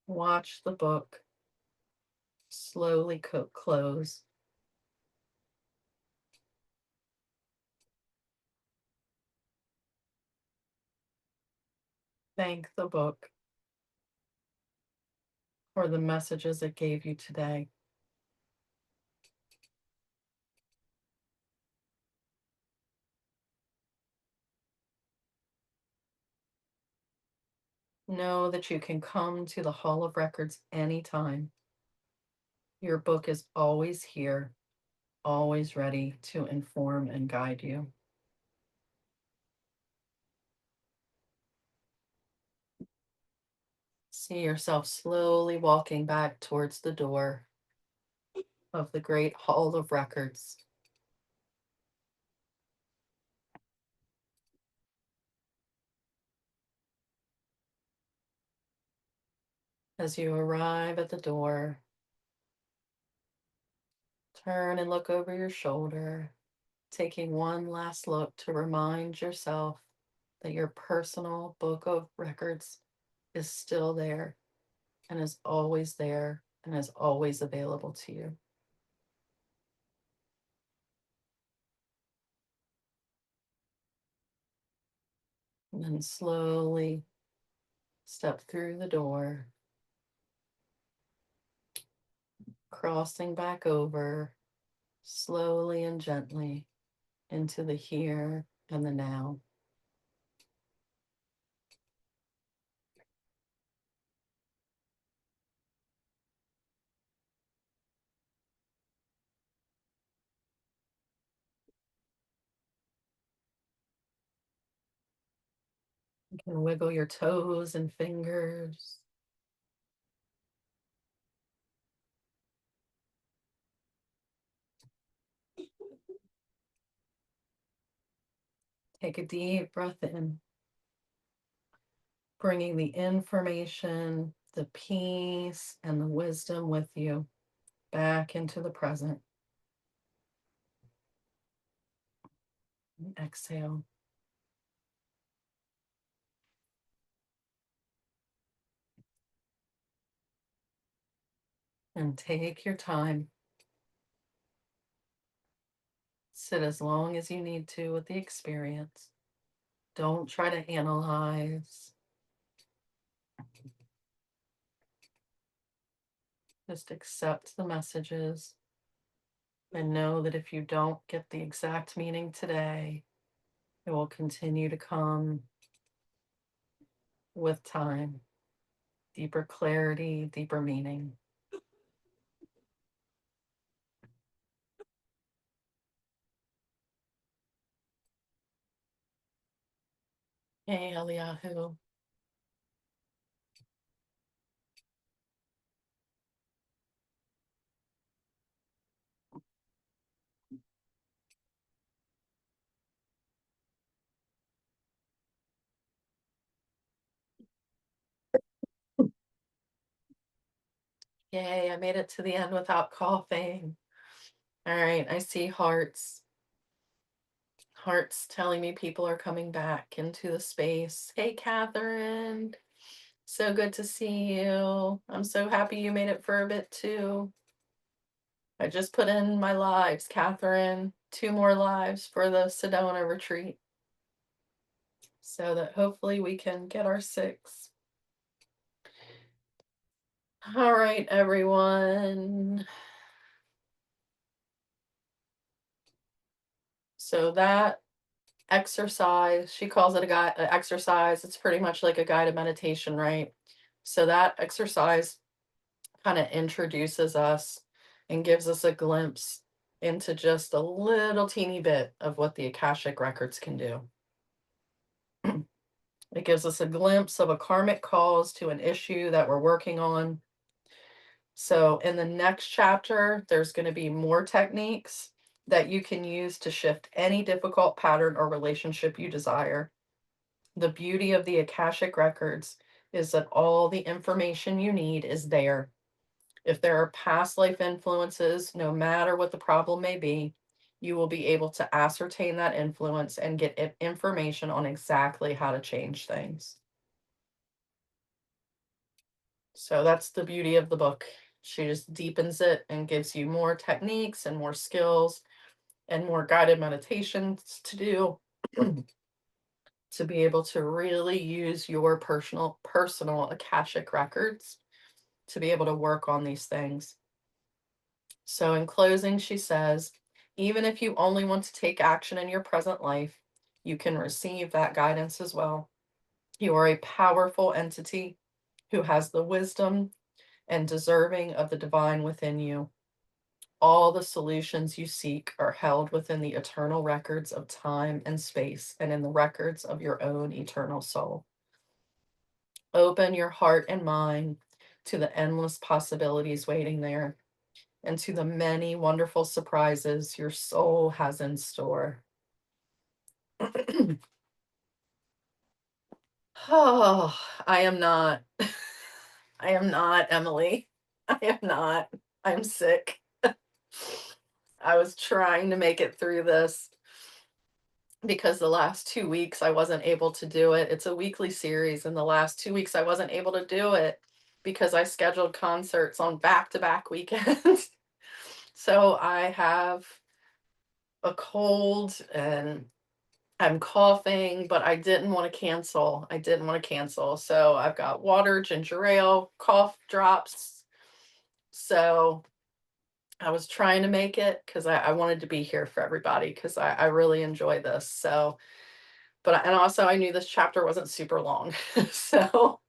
Watch the book slowly close. Thank the book for the messages it gave you today. Know that you can come to the Hall of Records anytime. Your book is always here, always ready to inform and guide you. See yourself slowly walking back towards the door of the great Hall of Records. As you arrive at the door, turn and look over your shoulder, taking one last look to remind yourself that your personal book of records is still there and is always there and is always available to you. And then slowly step through the door crossing back over slowly and gently into the here and the now. You can wiggle your toes and fingers. Take a deep breath in, bringing the information, the peace, and the wisdom with you back into the present. And exhale. And take your time. Sit as long as you need to with the experience. Don't try to analyze. Just accept the messages and know that if you don't get the exact meaning today, it will continue to come with time. Deeper clarity, deeper meaning. Hey, Eliyahu. Yay, I made it to the end without coughing. All right, I see hearts. Hearts telling me people are coming back into the space. Hey, Catherine. So good to see you. I'm so happy you made it for a bit too. I just put in my lives, Catherine. 2 more lives for the Sedona retreat, so that hopefully we can get our 6. All right, everyone. So that exercise, she calls it a exercise. It's pretty much like a guided meditation, right? So that exercise kind of introduces us and gives us a glimpse into just a little teeny bit of what the Akashic Records can do. It gives us a glimpse of a karmic cause to an issue that we're working on. So in the next chapter, there's going to be more techniques that you can use to shift any difficult pattern or relationship you desire. The beauty of the Akashic Records is that all the information you need is there. If there are past life influences, no matter what the problem may be, you will be able to ascertain that influence and get information on exactly how to change things. So that's the beauty of the book. She just deepens it and gives you more techniques and more skills and more guided meditations to do to be able to really use your personal Akashic records to be able to work on these things. So in closing, she says, even if you only want to take action in your present life, you can receive that guidance as well. You are a powerful entity who has the wisdom and deserving of the divine within you. All the solutions you seek are held within the eternal records of time and space and in the records of your own eternal soul. Open your heart and mind to the endless possibilities waiting there and to the many wonderful surprises your soul has in store. Oh, I am not. I am not, Emily. I am not. I'm sick. I was trying to make it through this because the last 2 weeks I wasn't able to do it. It's a weekly series, and the last 2 weeks I wasn't able to do it because I scheduled concerts on back-to-back weekends. So I have a cold and I'm coughing, but I didn't want to cancel. I didn't want to cancel. So I've got water, ginger ale, cough drops. So I was trying to make it because I wanted to be here for everybody because I really enjoy this. So, and also I knew this chapter wasn't super long. So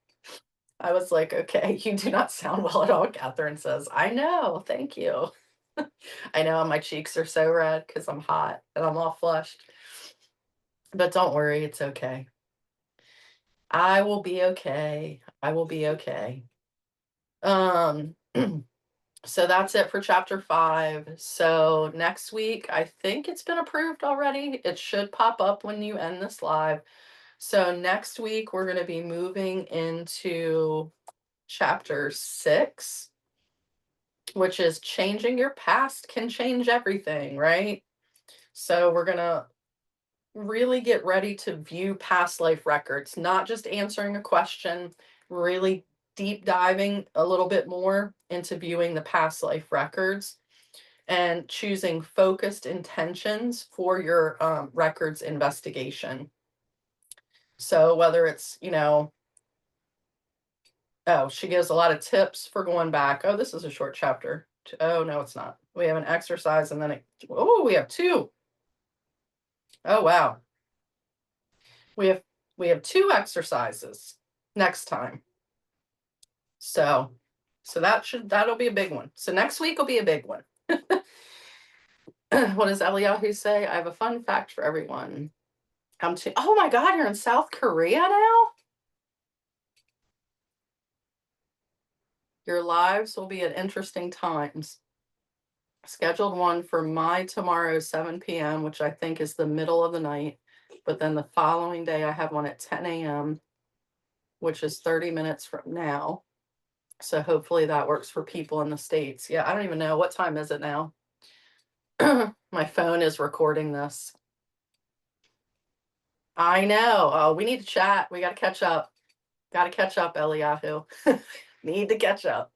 I was like, okay, you do not sound well at all. Catherine says, I know, thank you. I know my cheeks are so red because I'm hot and I'm all flushed. But don't worry, it's okay. I will be okay. I will be okay. Um, so that's it for chapter 5. So next week, I think it's been approved already. It should pop up when you end this live. So next week, we're going to be moving into chapter 6, which is changing your past can change everything, right? So we're going to really get ready to view past life records, not just answering a question, really deep diving a little bit more into viewing the past life records and choosing focused intentions for your records investigation. So whether it's, oh, she gives a lot of tips for going back. Oh, this is a short chapter. Oh, no, it's not. We have an exercise and then we have 2. Oh, wow. We have 2 exercises next time. So that'll be a big one. So next week will be a big one. What does Eliyahu say? I have a fun fact for everyone. Oh my God, you're in South Korea now? Your lives will be at interesting times. Scheduled one for my tomorrow, 7 p.m., which I think is the middle of the night. But then the following day, I have one at 10 a.m., which is 30 minutes from now. So hopefully that works for people in the States. Yeah, I don't even know. What time is it now? My phone is recording this. I know. Oh, we need to chat. We got to catch up. Got to catch up, Eliyahu. Need to catch up.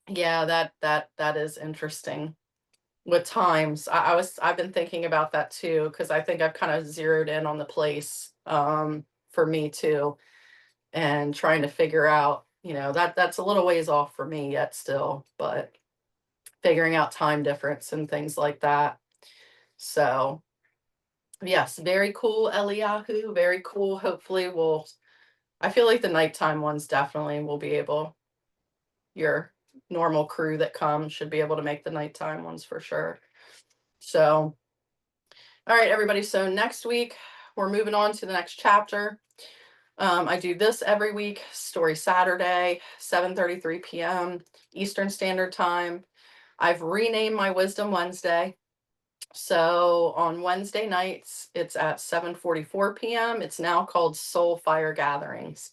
Yeah, that is interesting. With times, I've been thinking about that too because I think I've kind of zeroed in on the place for me too, and trying to figure out, that's a little ways off for me yet still, but figuring out time difference and things like that. So yes, very cool, Eliyahu. Very cool. Hopefully I feel like the nighttime ones definitely will be able, your normal crew that comes should be able to make the nighttime ones for sure. So, all right, everybody. So next week, we're moving on to the next chapter. I do this every week, Story Saturday, 7:33 p.m. Eastern Standard Time. I've renamed my Wisdom Wednesday. So on Wednesday nights, it's at 7:44 p.m. It's now called Soul Fire Gatherings.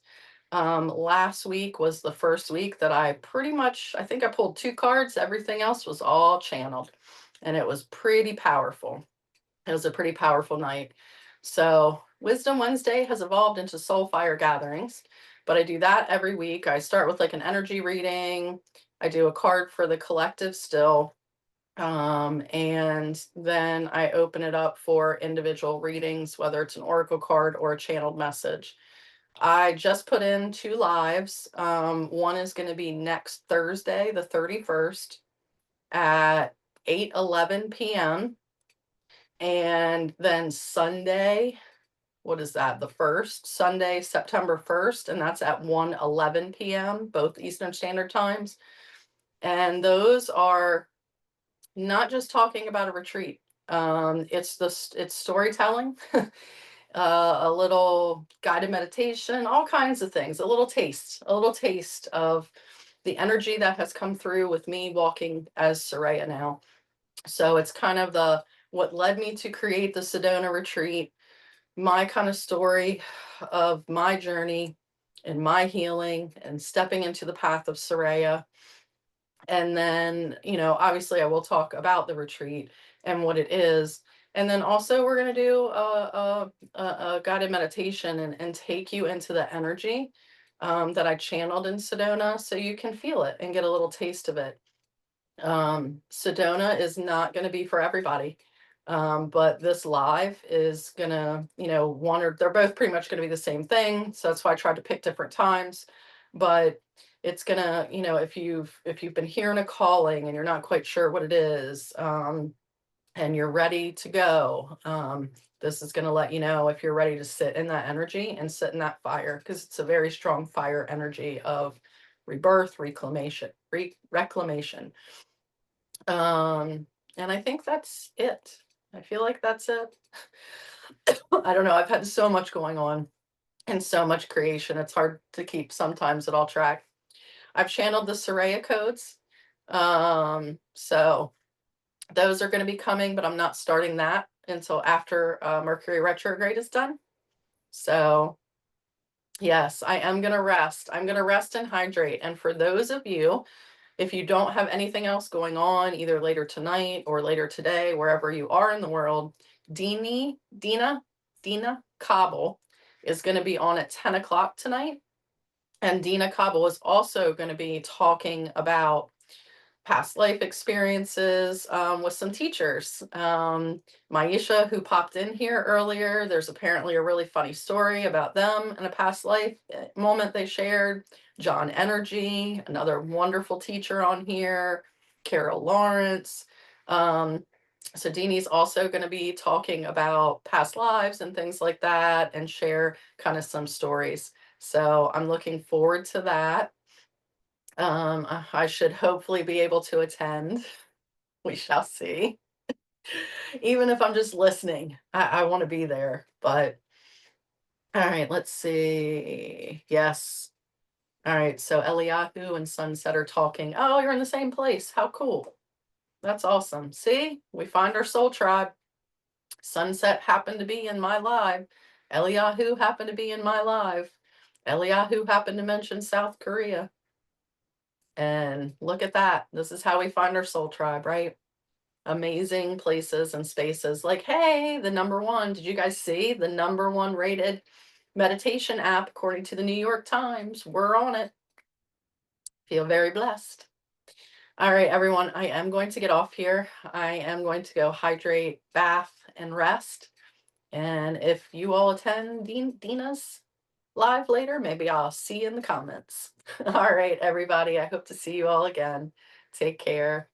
Last week was the first week that I think I pulled 2 cards. Everything else was all channeled, and it was pretty powerful. It was a pretty powerful night. So Wisdom Wednesday has evolved into Soul Fire Gatherings, but I do that every week. I start with like an energy reading. I do a card for the collective still. And then I open it up for individual readings, whether it's an oracle card or a channeled message. I just put in 2 lives. One is going to be next Thursday, the 31st at 8:11 p.m. And then Sunday, what is that? The 1st, Sunday, September 1st, and that's at 1:11 p.m., both Eastern Standard Times. And those are not just talking about a retreat. It's storytelling, a little guided meditation, all kinds of things, a little taste of the energy that has come through with me walking as Soraya now. So it's kind of what led me to create the Sedona retreat, my kind of story of my journey and my healing and stepping into the path of Soraya. And then, obviously I will talk about the retreat and what it is. And then also we're going to do a guided meditation and take you into the energy that I channeled in Sedona so you can feel it and get a little taste of it. Sedona is not going to be for everybody. But this live is gonna, they're both pretty much going to be the same thing. So that's why I tried to pick different times. But It's gonna, if you've been hearing a calling and you're not quite sure what it is, and you're ready to go, this is gonna let you know if you're ready to sit in that energy and sit in that fire, because it's a very strong fire energy of rebirth, reclamation. And I think that's it. I feel like that's it. I don't know. I've had so much going on and so much creation. It's hard to keep sometimes at all track. I've channeled the Soraya codes. So those are going to be coming, but I'm not starting that until after Mercury retrograde is done. So yes, I am going to rest. I'm going to rest and hydrate. And for those of you, if you don't have anything else going on, either later tonight or later today, wherever you are in the world, Dina Cobble is going to be on at 10 o'clock tonight. And Dina Cobble is also going to be talking about past life experiences with some teachers. Maisha, who popped in here earlier, there's apparently a really funny story about them and a past life moment they shared. John Energy, another wonderful teacher on here. Carol Lawrence. So Deanie's also going to be talking about past lives and things like that and share kind of some stories. So I'm looking forward to that. I should hopefully be able to attend. We shall see. Even if I'm just listening, I want to be there. But all right, let's see. Yes. All right. So Eliyahu and Sunset are talking. Oh, you're in the same place. How cool. That's awesome. See, we find our soul tribe. Sunset happened to be in my live. Eliyahu happened to be in my live. Eliyahu happened to mention South Korea. And look at that. This is how we find our soul tribe, right? Amazing places and spaces. Like, hey, the number one, did you guys see the number one rated meditation app according to the New York Times? We're on it. Feel very blessed. All right, everyone, I am going to get off here. I am going to go hydrate, bath, and rest. And if you all attend Dina's live later, maybe I'll see you in the comments. All right, everybody, I hope to see you all again. Take care.